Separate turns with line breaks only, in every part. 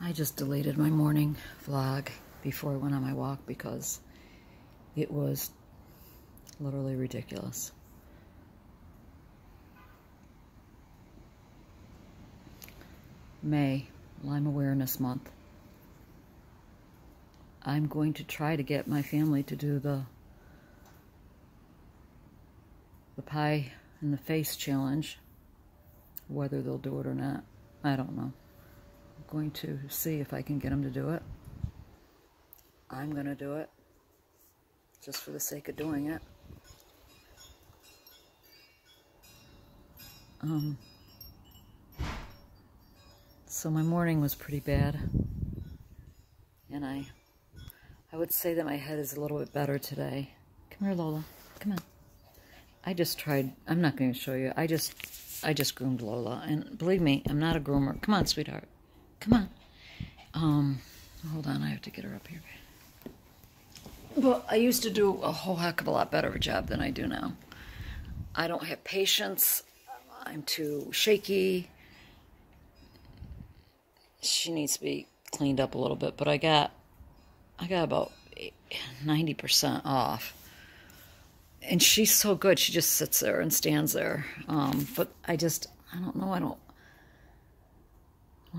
I just deleted my morning vlog before I went on my walk because it was literally ridiculous. May, Lyme Awareness Month. I'm going to try to get my family to do the pie in the face challenge. Whether they'll do it or not, I don't know. I'm going to see if I can get them to do it. I'm going to do it just for the sake of doing it. So my morning was pretty bad, and I would say that my head is a little bit better today. Come here, Lola. Come on. I just tried. I'm not going to show you. I just groomed Lola, and believe me, I'm not a groomer. Come on, sweetheart. Come on. Hold on. I have to get her up here. Well, I used to do a whole heck of a lot better of a job than I do now. I don't have patience. I'm too shaky. She needs to be cleaned up a little bit, but I got about 90% off. And she's so good. She just sits there and stands there. But I don't know. I don't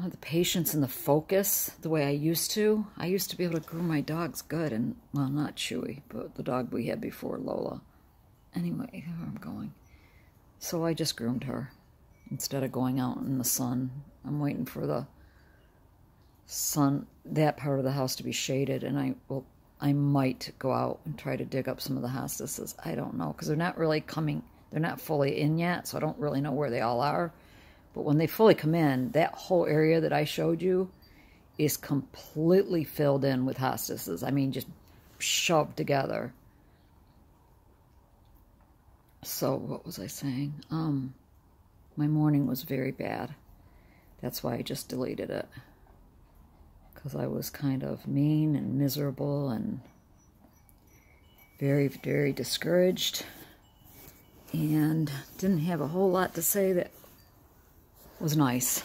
have the patience and the focus the way I used to. I used to be able to groom my dogs good, and, well, not Chewy, but the dog we had before, Lola. Anyway, where I'm going. So I just groomed her instead of going out in the sun. I'm waiting for the sun, that part of the house, to be shaded, and I might go out and try to dig up some of the hostesses. I don't know, because they're not really coming. They're not fully in yet, so I don't really know where they all are. But when they fully come in, that whole area that I showed you is completely filled in with hostesses. I mean, just shoved together. So, what was I saying? My morning was very bad. That's why I just deleted it. Because I was kind of mean and miserable and very, very discouraged. And didn't have a whole lot to say that was nice.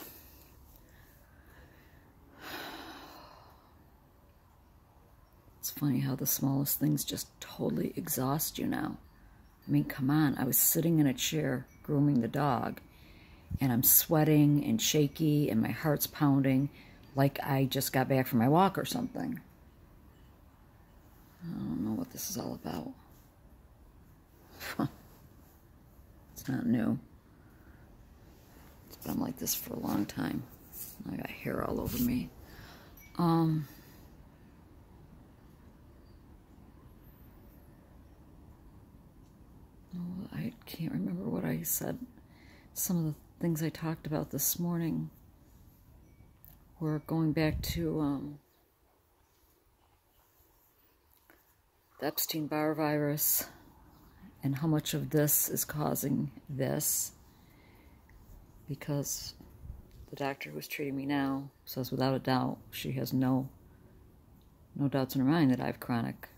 It's funny how the smallest things just totally exhaust you now. I mean, come on. I was sitting in a chair grooming the dog, and I'm sweating and shaky, and my heart's pounding like I just got back from my walk or something. I don't know what this is all about. It's not new. It's been like this for a long time. I got hair all over me. I can't remember what I said. Some of the things I talked about this morning were going back to the Epstein-Barr virus and how much of this is causing this, because the doctor who's treating me now says without a doubt she has no doubts in her mind that I have chronic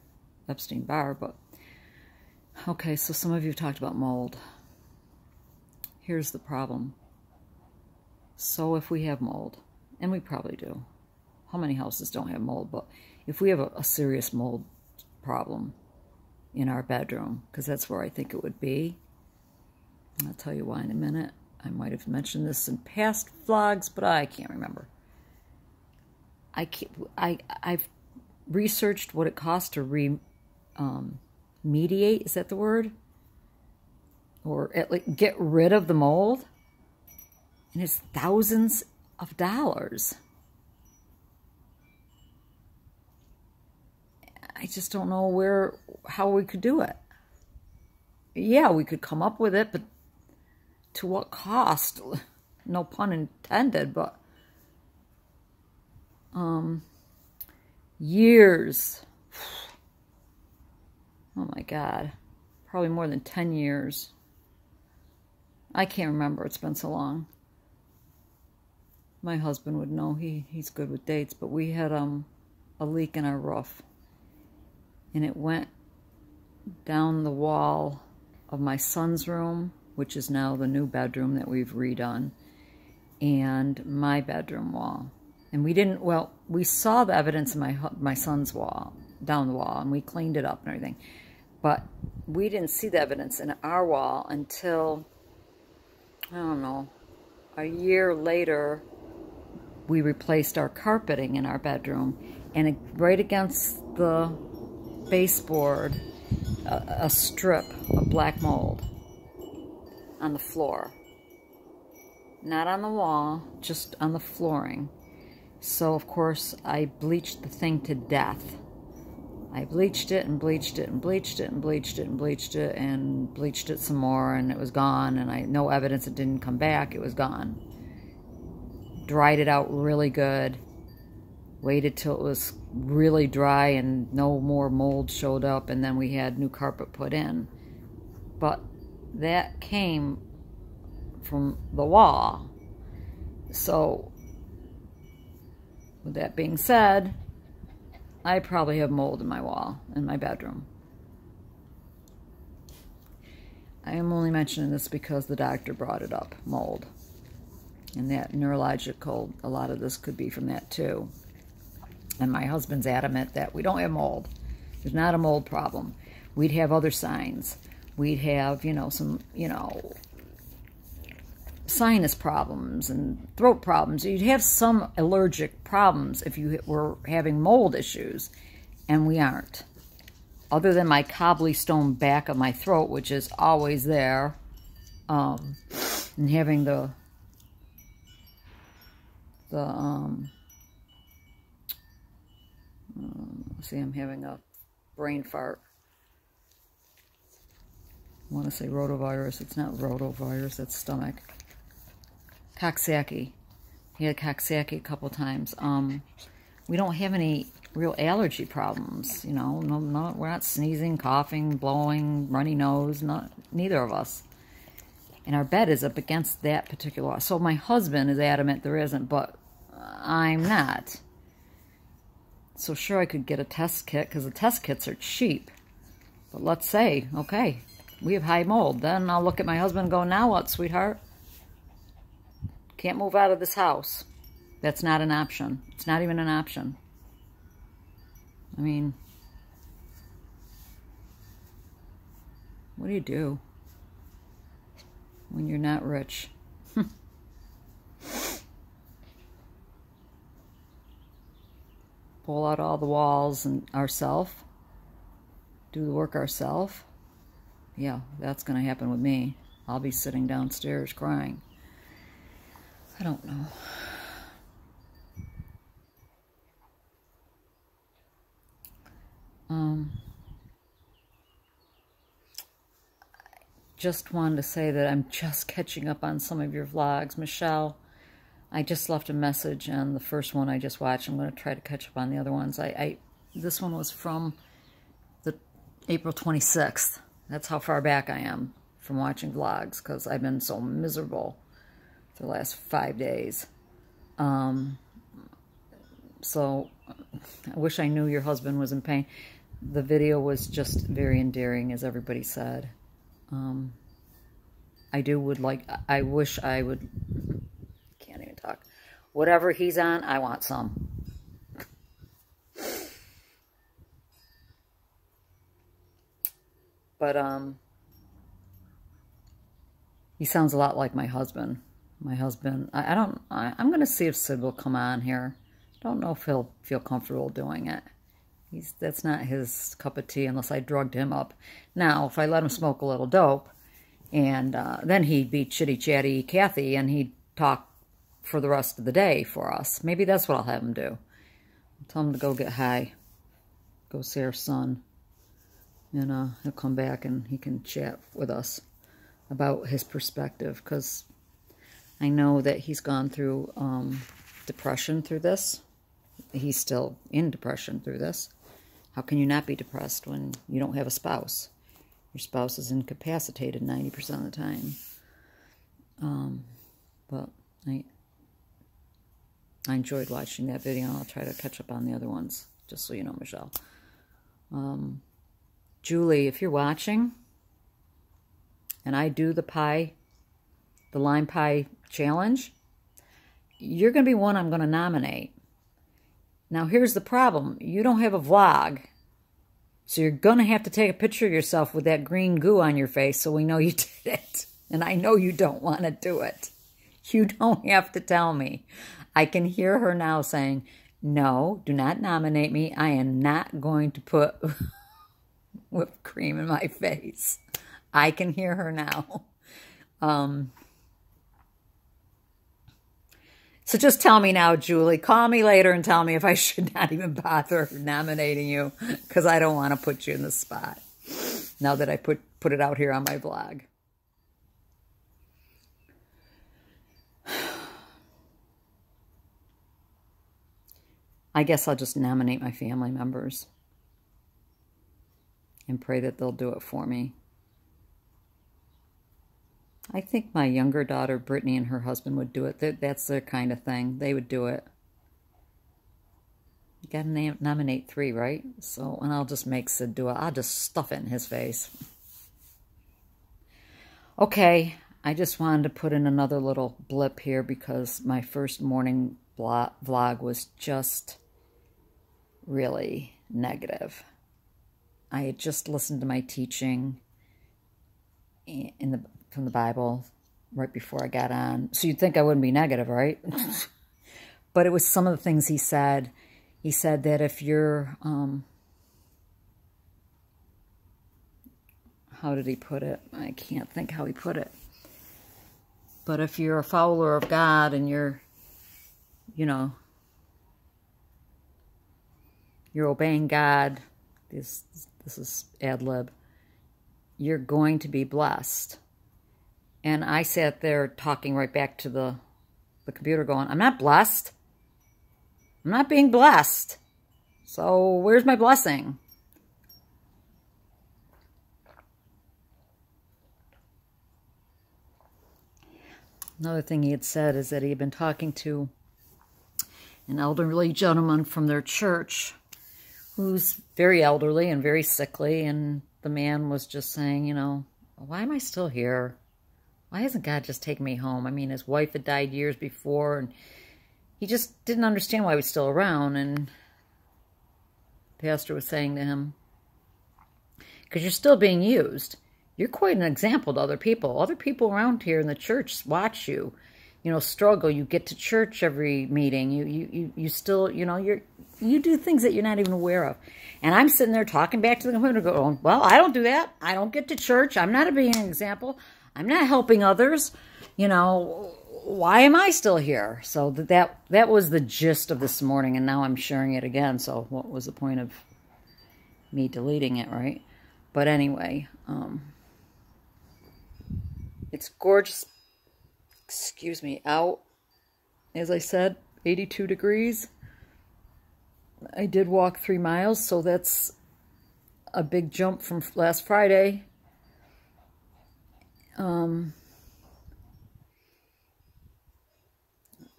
Epstein-Barr. But okay, so some of you have talked about mold. Here's the problem. So if we have mold, and we probably do, how many houses don't have mold? But if we have a serious mold problem in our bedroom, because that's where I think it would be, and I'll tell you why in a minute. I might have mentioned this in past vlogs, but I can't remember. I've researched what it costs to remediate, is that the word? Or get rid of the mold, and it's thousands of dollars. I just don't know how we could do it. Yeah, we could come up with it, but to what cost? No pun intended, but years. Oh my God, probably more than 10 years. I can't remember, it's been so long. My husband would know, he's good with dates, but we had a leak in our roof, and it went down the wall of my son's room, which is now the new bedroom that we've redone, and my bedroom wall. And we didn't, well, we saw the evidence in my son's wall, down the wall, and we cleaned it up and everything. But we didn't see the evidence in our wall until, I don't know, a year later. We replaced our carpeting in our bedroom, and right against the baseboard, a strip of black mold on the floor. Not on the wall, just on the flooring. So, of course, I bleached the thing to death. I bleached it and bleached it and bleached it and bleached it and bleached it and bleached it some more, and it was gone, and no evidence it didn't come back. It was gone. Dried it out really good. Waited till it was really dry and no more mold showed up, and then we had new carpet put in. But that came from the wall. So, with that being said, I probably have mold in my wall, in my bedroom. I am only mentioning this because the doctor brought it up, mold. And that neurological, a lot of this could be from that too. And my husband's adamant that we don't have mold. There's not a mold problem. We'd have other signs. We'd have, some, sinus problems and throat problems. You'd have some allergic problems if you were having mold issues, and we aren't. Other than my cobbly stone back of my throat, which is always there, and having see, I'm having a brain fart. I want to say rotavirus. It's not rotavirus, that's stomach. Coxsackie. He had Coxsackie a couple times. We don't have any real allergy problems, No, we're not sneezing, coughing, blowing, runny nose, neither of us. And our bed is up against that particular wall. So my husband is adamant there isn't, but I'm not. So sure, I could get a test kit, because the test kits are cheap. But let's say, okay, we have high mold. Then I'll look at my husband and go, now what, sweetheart? Can't move out of this house. That's not an option. It's not even an option. I mean, what do you do when you're not rich? Pull out all the walls and ourself, do the work ourself. Yeah, that's going to happen with me. I'll be sitting downstairs crying. I don't know. Just wanted to say that I'm just catching up on some of your vlogs. Michelle, I just left a message on the first one I just watched. I'm going to try to catch up on the other ones. This one was from the April 26th. That's how far back I am from watching vlogs, because I've been so miserable for the last 5 days. So I wish I knew your husband was in pain. The video was just very endearing, as everybody said. I wish I would, can't even talk. Whatever he's on, I want some. But, he sounds a lot like my husband. My husband, I'm going to see if Sid will come on here. Don't know if he'll feel comfortable doing it. That's not his cup of tea unless I drugged him up. Now, if I let him smoke a little dope, and then he'd be chitty-chatty Kathy, and he'd talk for the rest of the day for us. Maybe that's what I'll have him do. I'll tell him to go get high. Go see our son. And he'll come back and he can chat with us about his perspective, because I know that he's gone through depression through this. He's still in depression through this. How can you not be depressed when you don't have a spouse? Your spouse is incapacitated 90% of the time. But I enjoyed watching that video. I'll try to catch up on the other ones, just so you know, Michelle. Julie, if you're watching, and I do the Lyme pie challenge, you're going to be one I'm going to nominate. Now, here's the problem. You don't have a vlog. So you're going to have to take a picture of yourself with that green goo on your face so we know you did it. And I know you don't want to do it. You don't have to tell me. I can hear her now saying, no, do not nominate me. I am not going to put whipped cream in my face. I can hear her now. So just tell me now, Julie. Call me later and tell me if I should not even bother nominating you, because I don't want to put you in the spot now that I put it out here on my vlog. I guess I'll just nominate my family members and pray that they'll do it for me. I think my younger daughter, Brittany, and her husband would do it. That's their kind of thing. They would do it. You got to nominate 3, right? So, and I'll just make Sid do it. I'll just stuff it in his face. Okay, I just wanted to put in another little blip here because my first morning vlog was just really negative. I had just listened to my teaching from the Bible right before I got on. So you'd think I wouldn't be negative, right? But it was some of the things he said. He said that if you're, how did he put it? I can't think how he put it. But if you're a follower of God and you're obeying God, this is ad lib, you're going to be blessed. And I sat there talking right back to the computer going, I'm not blessed. I'm not being blessed. So where's my blessing? Another thing he had said is that he had been talking to an elderly gentleman from their church who's very elderly and very sickly, and the man was just saying, why am I still here? Why hasn't God just taken me home? I mean, his wife had died years before, and he just didn't understand why he was still around. And the pastor was saying to him, because you're still being used. You're quite an example to other people. Other people around here in the church watch you, struggle. You get to church every meeting. You still, you do things that you're not even aware of. And I'm sitting there talking back to the computer going, well, I don't do that. I don't get to church. I'm not being an example. I'm not helping others. Why am I still here? So that was the gist of this morning, and now I'm sharing it again. So what was the point of me deleting it, right? But anyway, it's gorgeous, out, as I said, 82 degrees. I did walk 3 miles, so that's a big jump from last Friday.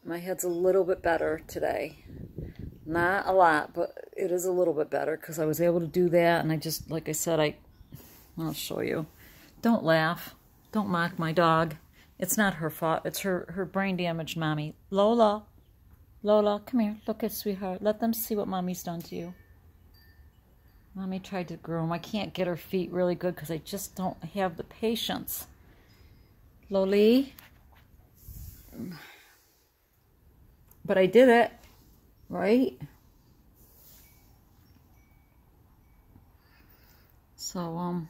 My head's a little bit better today. Not a lot, but it is a little bit better because I was able to do that. And I just, like I said, I'll show you. Don't laugh. Don't mock my dog. It's not her fault. It's her brain damaged mommy. Lola, come here. Look at sweetheart. Let them see what mommy's done to you. Mommy tried to groom. I can't get her feet really good because I just don't have the patience. Loli. But I did it, right? So,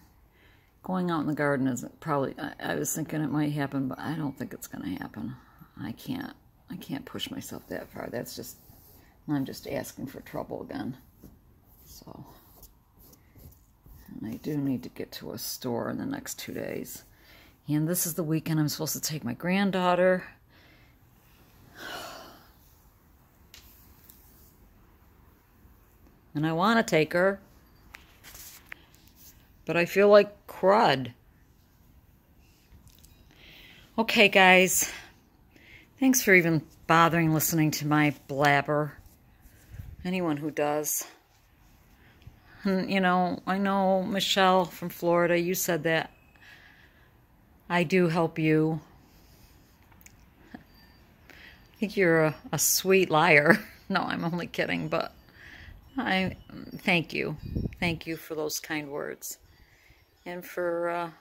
going out in the garden isn't probably, I was thinking it might happen, but I don't think it's going to happen. I can't push myself that far. That's just, I'm just asking for trouble again. So, and I do need to get to a store in the next 2 days. And this is the weekend I'm supposed to take my granddaughter. And I want to take her. But I feel like crud. Okay, guys. Thanks for even bothering listening to my blabber. Anyone who does. And, I know, Michelle from Florida, you said that I do help you. I think you're a sweet liar. No, I'm only kidding, but I thank you. Thank you for those kind words. And for,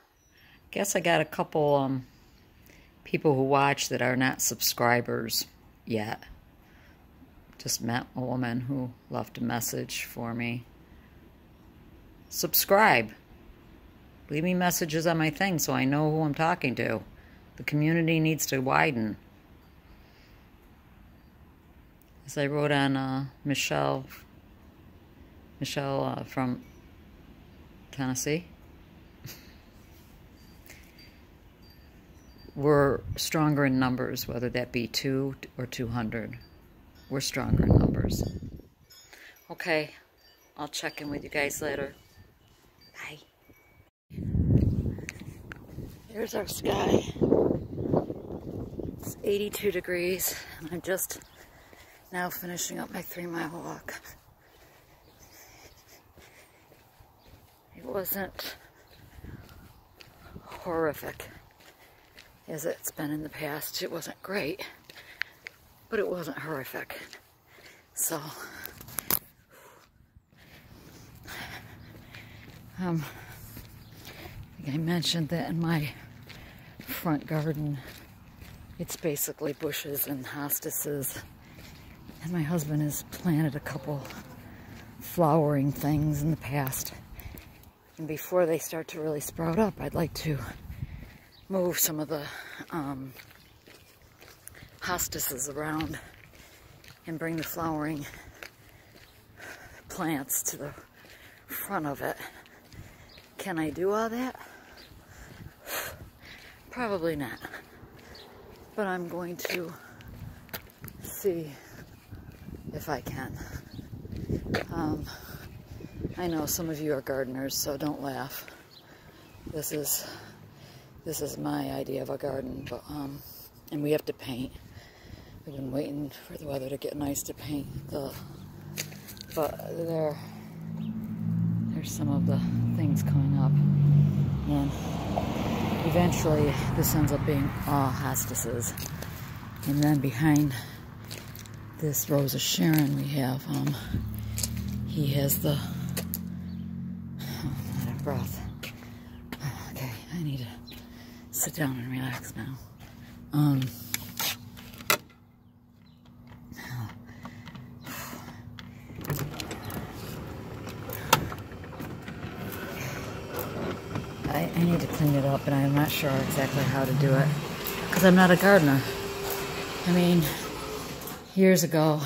guess I got a couple people who watch that are not subscribers yet. Just met a woman who left a message for me. Subscribe. Leave me messages on my thing so I know who I'm talking to. The community needs to widen. As I wrote on Michelle from Tennessee. We're stronger in numbers, whether that be 2 or 200. We're stronger in numbers. Okay, I'll check in with you guys later. Bye. There's our sky. It's 82 degrees, and I'm just now finishing up my 3-mile walk. It wasn't horrific as it's been in the past. It wasn't great, but it wasn't horrific. So, I think I mentioned that in my front garden, it's basically bushes and hospices. And my husband has planted a couple flowering things in the past. And before they start to really sprout up, I'd like to move some of the hospices around and bring the flowering plants to the front of it. Can I do all that? Probably not. But I'm going to see if I can. I know some of you are gardeners, so don't laugh. This is my idea of a garden, but and we have to paint. We've been waiting for the weather to get nice to paint but there's some of the things coming up, and eventually this ends up being all hospices. And then behind this Rose of Sharon we have he has the I'm out of breath. Okay, I need to sit down and relax now. I need to clean it up, and I'm not sure exactly how to do it because I'm not a gardener. I mean, years ago,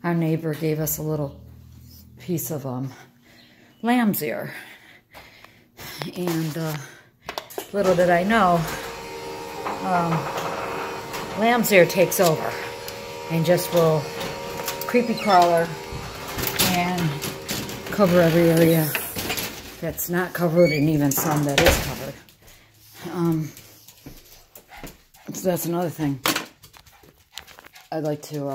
our neighbor gave us a little piece of lamb's ear, and little did I know, lamb's ear takes over and just will creepy crawler and cover every area that's not covered, and even some that is covered. So that's another thing I'd like to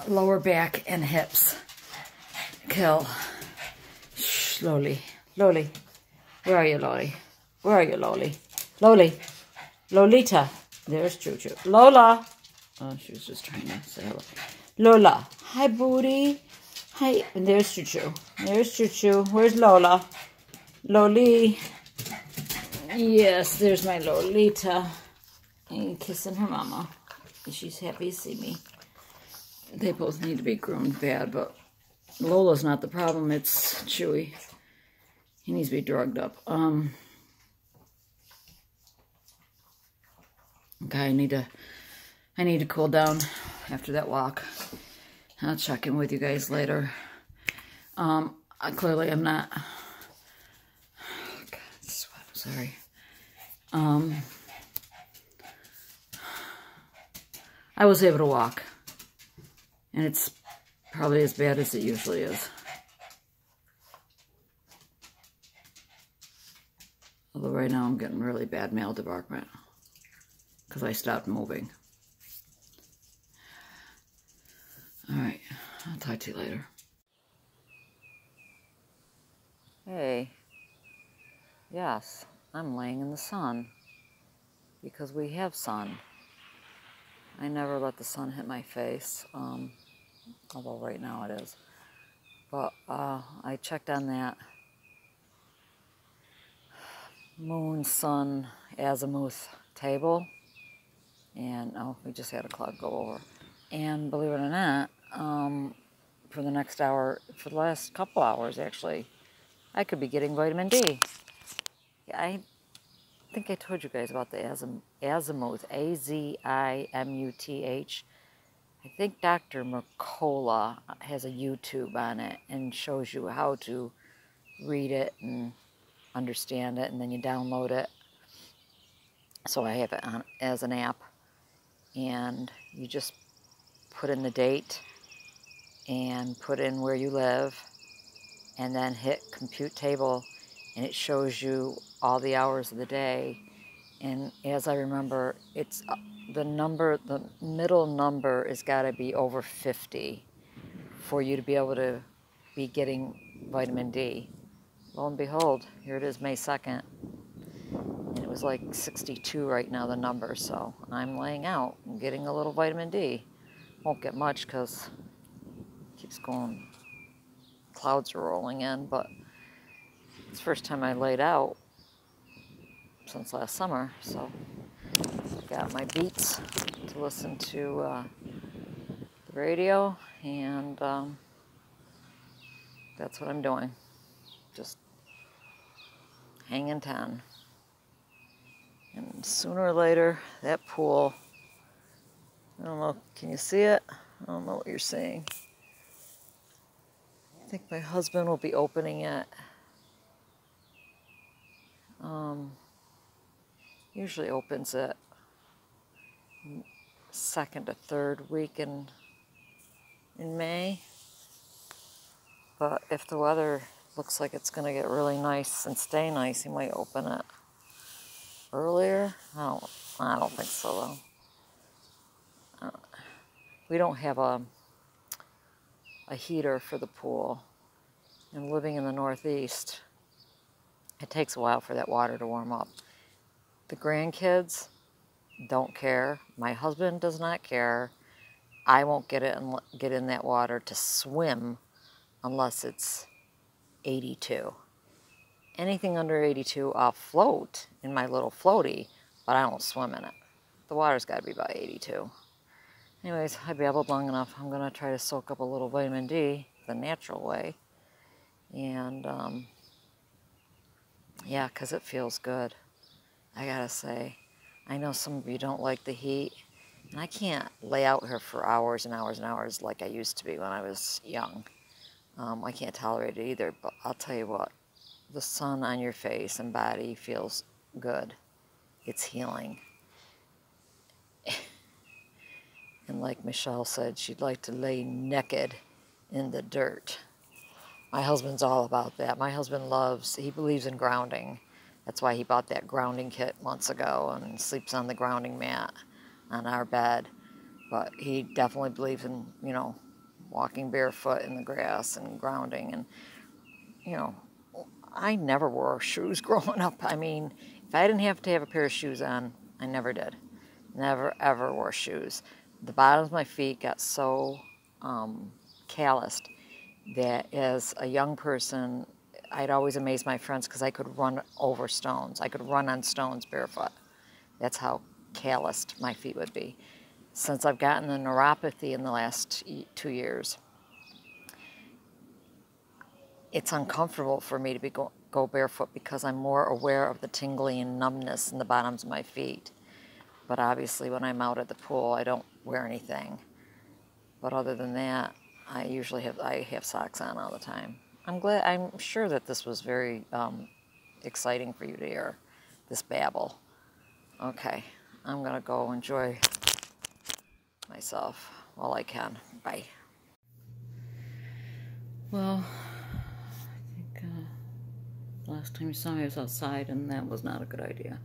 lower back and hips kill. Shh, Loli. Loli. Where are you, Loli? Where are you, Loli? Loli. Lolita. There's Choo Choo. Lola. Oh, she was just trying to say hello. Lola. Hi, booty. Hi. And there's Choo Choo. There's Choo Choo. Where's Lola? Loli. Yes, there's my Lolita. And kissing her mama. She's happy to see me. They both need to be groomed bad, but Lola's not the problem. It's Chewy. He needs to be drugged up. Okay, I need to cool down after that walk. I'll check in with you guys later. Clearly I'm not. Oh God, sweat. Sorry. I was able to walk, and it's probably as bad as it usually is. Although right now I'm getting really bad male debarkment because I stopped moving. All right, I'll talk to you later. Hey, yes, I'm laying in the sun because we have sun. I never let the sun hit my face, although right now it is. But I checked on that moon, sun, azimuth table, and we just had a cloud go over. And believe it or not, for the next hour, for the last couple hours actually, I could be getting vitamin D. Yeah, I think I told you guys about the azimuth, A-Z-I-M-U-T-H. I think Dr. Mercola has a YouTube on it and shows you how to read it and understand it, and then you download it. So I have it on as an app, and you just put in the date and put in where you live, and then hit compute table, and it shows you all the hours of the day. And as I remember, it's the middle number has got to be over 50 for you to be able to be getting vitamin D. Lo and behold, here it is, May 2nd, and it was like 62 right now, the number. So I'm laying out and getting a little vitamin D. Won't get much because it keeps going, clouds are rolling in, but it's the first time I laid out since last summer. So I got my Beats to listen to the radio, and that's what I'm doing. Just hanging 10. And sooner or later, that pool, I don't know, can you see it? I don't know what you're seeing. I think my husband will be opening it. Usually opens it second to third week in May. But if the weather looks like it's going to get really nice and stay nice, he might open it earlier. I don't think so, though. We don't have a heater for the pool. And living in the Northeast, it takes a while for that water to warm up. The grandkids don't care. My husband does not care. I won't get in that water to swim unless it's 82. Anything under 82, I'll float in my little floaty, but I don't swim in it. The water's got to be about 82. Anyways, I babbled long enough. I'm going to try to soak up a little vitamin D the natural way. And, yeah, because it feels good. I got to say, I know some of you don't like the heat, and I can't lay out here for hours and hours and hours like I used to be when I was young. I can't tolerate it either, but I'll tell you what, the sun on your face and body feels good. It's healing. And like Michelle said, she'd like to lay naked in the dirt. My husband's all about that. My husband he believes in grounding. That's why he bought that grounding kit months ago and sleeps on the grounding mat on our bed. But he definitely believes in, walking barefoot in the grass and grounding. And, I never wore shoes growing up. I mean, if I didn't have to have a pair of shoes on, I never did. Never, ever wore shoes. The bottoms of my feet got so calloused that as a young person, I'd always amaze my friends because I could run over stones. I could run on stones barefoot. That's how calloused my feet would be. Since I've gotten the neuropathy in the last 2 years, it's uncomfortable for me to go barefoot because I'm more aware of the tingling and numbness in the bottoms of my feet. But obviously when I'm out at the pool, I don't wear anything. But other than that, I have socks on all the time. I'm sure that this was very exciting for you to hear, this babble. Okay, I'm gonna go enjoy myself while I can. Bye. Well, I think last time you saw me I was outside, and that was not a good idea.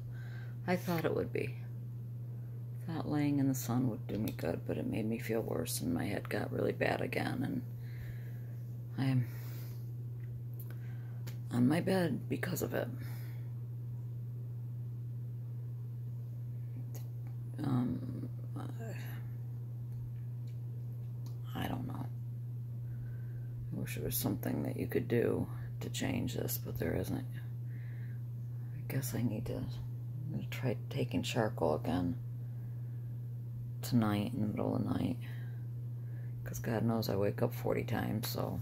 I thought it would be. I thought laying in the sun would do me good, but it made me feel worse, and my head got really bad again, and I'm on my bed because of it. wish there was something that you could do to change this, but there isn't. I guess I'm gonna try taking charcoal again tonight in the middle of the night, because God knows I wake up 40 times, so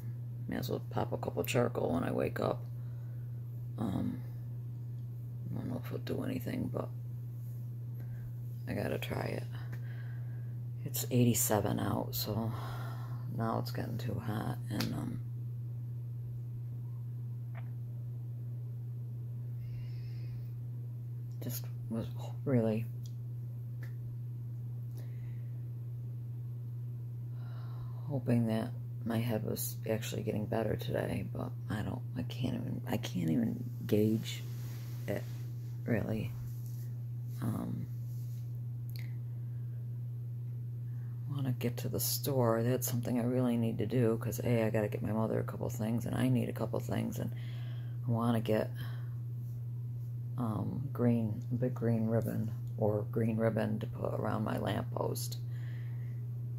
may as well pop a couple charcoal when I wake up. I don't know if it'll do anything, but I gotta try it. It's 87 out, so now it's getting too hot, and just was really hoping that my head was actually getting better today, but I can't even gauge it really. Want to get to the store. That's something I really need to do, because A, I got to get my mother a couple things, and I need a couple things, and I want to get big green ribbon, or green ribbon to put around my lamppost,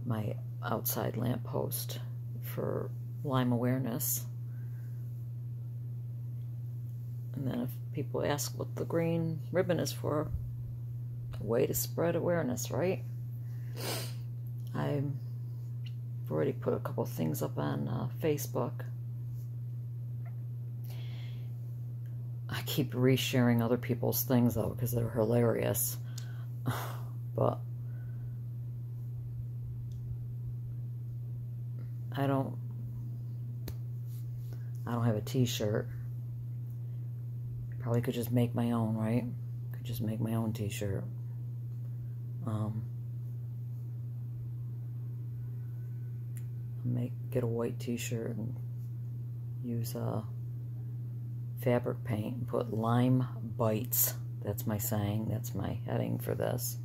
my outside lamppost, for Lyme awareness. And then if people ask what the green ribbon is for, a way to spread awareness, right? I've already put a couple things up on Facebook. I keep resharing other people's things though, because they're hilarious. But I don't have a t-shirt. Probably could just make my own, right? Could just make my own t-shirt. Get a white t-shirt and use fabric paint and put Lyme bites. That's my saying. That's my heading for this.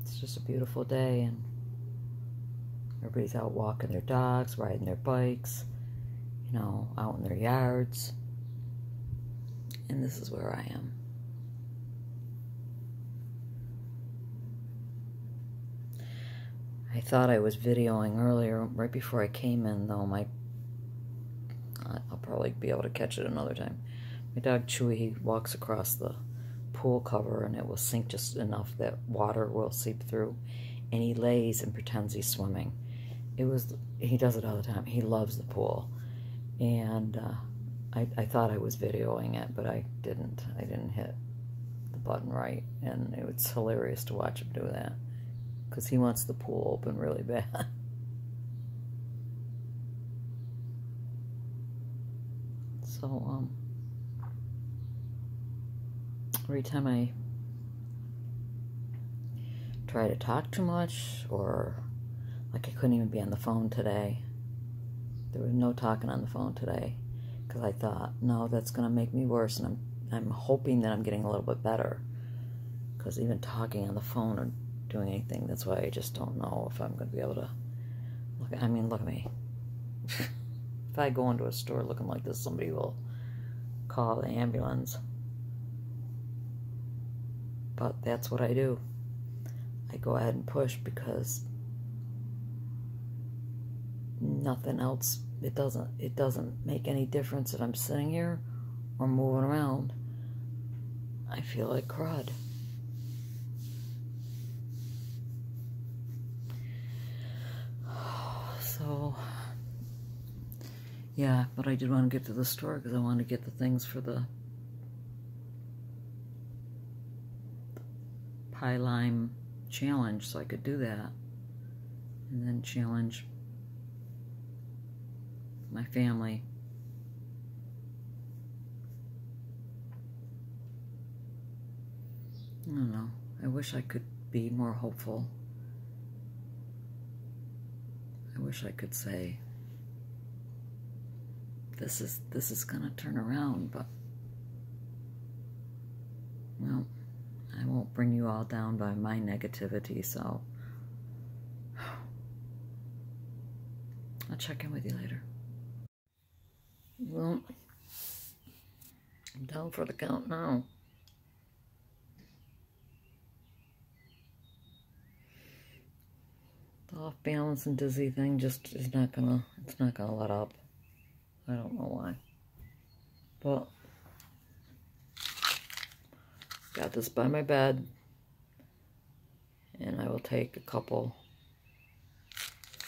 It's just a beautiful day, and everybody's out walking their dogs, riding their bikes, you know, out in their yards. And this is where I am. I thought I was videoing earlier, right before I came in, though. I'll probably be able to catch it another time. My dog Chewy, he walks across the pool cover, and it will sink just enough that water will seep through, and he lays and pretends he's swimming. He does it all the time. He loves the pool, and I thought I was videoing it, but I didn't. I didn't hit the button right, and it was hilarious to watch him do that, because he wants the pool open really bad. So, every time I try to talk too much, or like I couldn't even be on the phone today. There was no talking on the phone today, because I thought, no, that's going to make me worse, and I'm hoping that I'm getting a little bit better, because even talking on the phone or doing anything, that's why I just don't know if I'm going to be able to look at me. If I go into a store looking like this, somebody will call the ambulance. But that's what I do. I go ahead and push, because nothing else, it doesn't make any difference if I'm sitting here or moving around. I feel like crud. So, yeah, but I did want to get to the store, because I wanted to get the things for the Pie Lyme challenge, so I could do that, and then challenge my family. I don't know. I wish I could be more hopeful. I wish I could say this is gonna turn around, but well, I won't bring you all down by my negativity, so I'll check in with you later. Well, I'm down for the count now. The off balance and dizzy thing just is not gonna, it's not gonna let up. I don't know why. But got this by my bed, and I will take a couple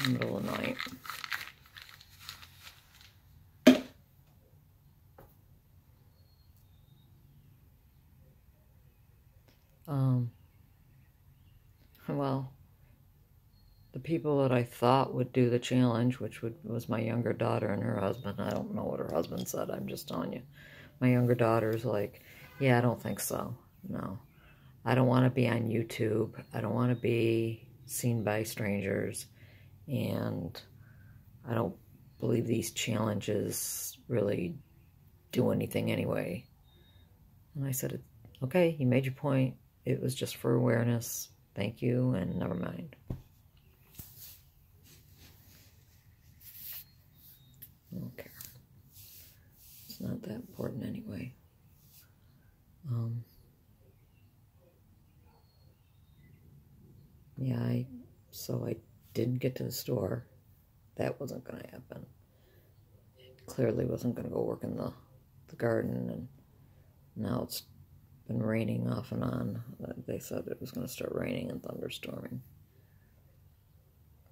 in the middle of the night. Well, the people that I thought would do the challenge, which was my younger daughter and her husband. I don't know what her husband said. I'm just telling you. My younger daughter's like, yeah, I don't think so. No. I don't want to be on YouTube. I don't want to be seen by strangers. And I don't believe these challenges really do anything anyway. And I said, okay, you made your point. It was just for awareness. Thank you, and never mind. I don't care. It's not that important anyway. Yeah, so I didn't get to the store. That wasn't going to happen. It clearly wasn't going to go work in the garden, and now it's been raining off and on. They said it was going to start raining and thunderstorming.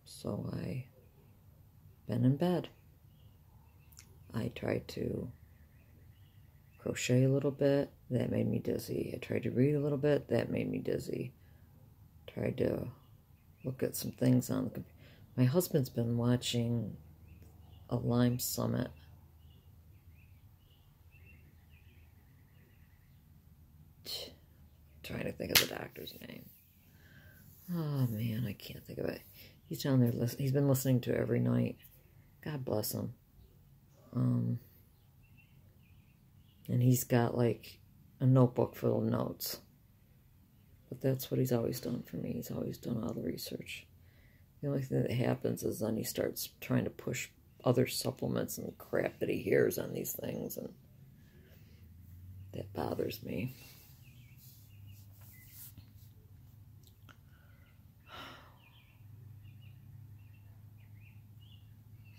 So I been in bed. I tried to crochet a little bit. That made me dizzy. I tried to read a little bit. That made me dizzy. Tried to look at some things on the computer. My husband's been watching a Lyme summit. Trying to think of the doctor's name. Oh man, I can't think of it. He's down there listening. He's been listening to it every night. God bless him. And he's got like a notebook full of notes. But that's what he's always done for me. He's always done all the research. The only thing that happens is then he starts trying to push other supplements and crap that he hears on these things, and that bothers me.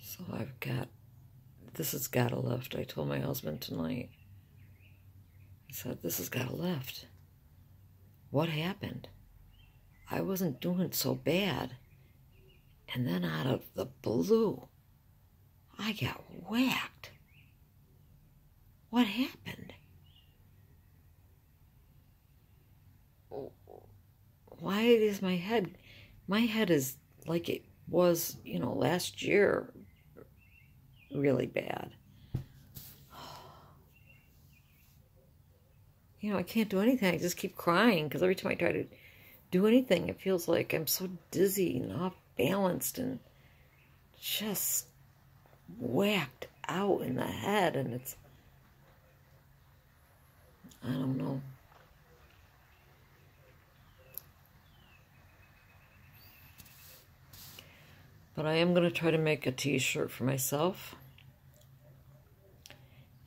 So I've got, this has got to lift. I told my husband tonight, I said, this has got to lift. What happened? I wasn't doing so bad. And then out of the blue, I got whacked. What happened? Why is my head is like it was, you know, last year, really bad. You know, I can't do anything. I just keep crying because every time I try to do anything, it feels like I'm so dizzy and off balanced and just whacked out in the head, and it's, I don't know. But I am going to try to make a t-shirt for myself,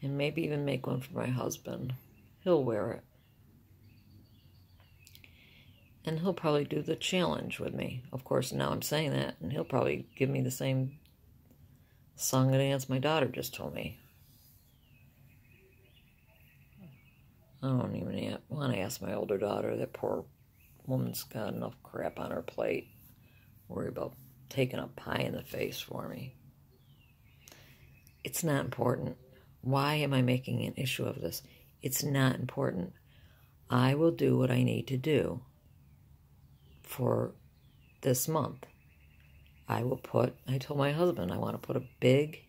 and maybe even make one for my husband. He'll wear it. And he'll probably do the challenge with me. Of course, now I'm saying that, and he'll probably give me the same song and dance my daughter just told me. I don't even want to ask my older daughter. That poor woman's got enough crap on her plate. Worry about taking a pie in the face for me. It's not important. Why am I making an issue of this? It's not important. I will do what I need to do for this month. I told my husband I want to put a big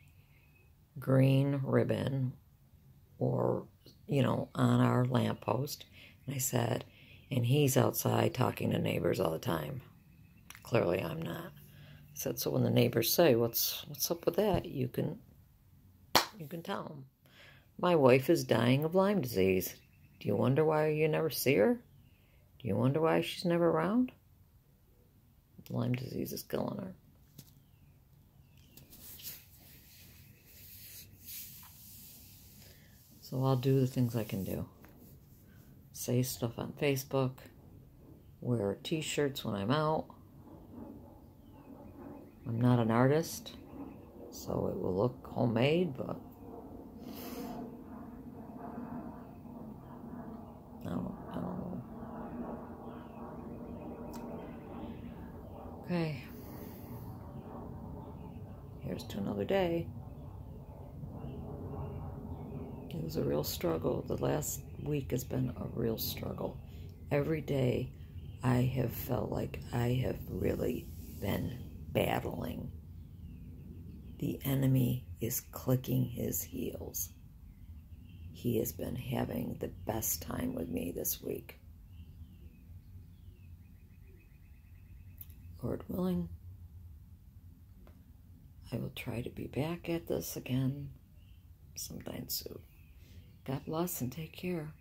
green ribbon or, you know, on our lamppost. And I said, and he's outside talking to neighbors all the time. Clearly I'm not. I said, so when the neighbors say, what's up with that? You can tell them. My wife is dying of Lyme disease. Do you wonder why you never see her? Do you wonder why she's never around? Lyme disease is killing her. So I'll do the things I can do. Say stuff on Facebook. Wear t-shirts when I'm out. I'm not an artist, so it will look homemade, but I don't know. Okay. Here's to another day. It was a real struggle. The last week has been a real struggle. Every day I have felt like I have really been battling. The enemy is clicking his heels. He has been having the best time with me this week. Lord willing, I will try to be back at this again sometime soon. God bless and take care.